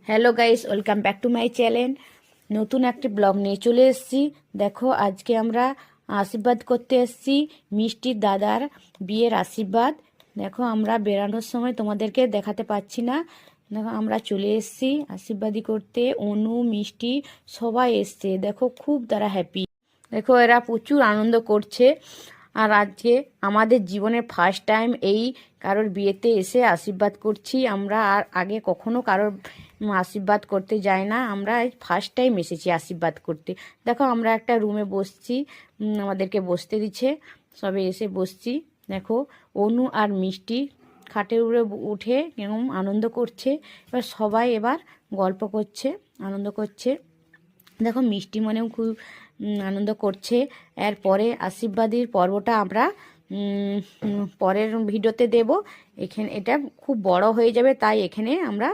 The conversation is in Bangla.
Hello guys, welcome back to my channel. নতুন একটি ব্লগ নিয়ে চলে এসেছি। দেখো, আজকে আমরা আশীর্বাদ করতে এসেছি মিষ্টির দাদার বিয়ের আশীর্বাদ। দেখো, আমরা বেরানোর সময় তোমাদেরকে দেখাতে পাচ্ছি না। দেখো, আমরা চলে এসেছি আশীর্বাদী করতে। অনু, মিষ্টি সবাই এসছে। দেখো, খুব তারা হ্যাপি। দেখো, এরা প্রচুর আনন্দ করছে। আর আজকে আমাদের জীবনের ফার্স্ট টাইম এই কারোর বিয়েতে এসে আশীর্বাদ করছি আমরা। আর আগে কখনো কারোর আশীর্বাদ করতে যাই না, আমরা ফার্স্ট টাইম এসেছি আশীর্বাদ করতে। দেখো, আমরা একটা রুমে বসছি, আমাদেরকে বসতে দিচ্ছে, সবে এসে বসছি। দেখো, অনু আর মিষ্টি খাটে উঠে এরকম আনন্দ করছে। এবার সবাই গল্প করছে, আনন্দ করছে। দেখো, মিষ্টি মনেও খুব আনন্দ করছে। এরপরে আশীর্বাদীর পর্বটা আমরা পরের ভিডিওতে দেব। এটা খুব বড় হয়ে যাবে, তাই এখানে আমরা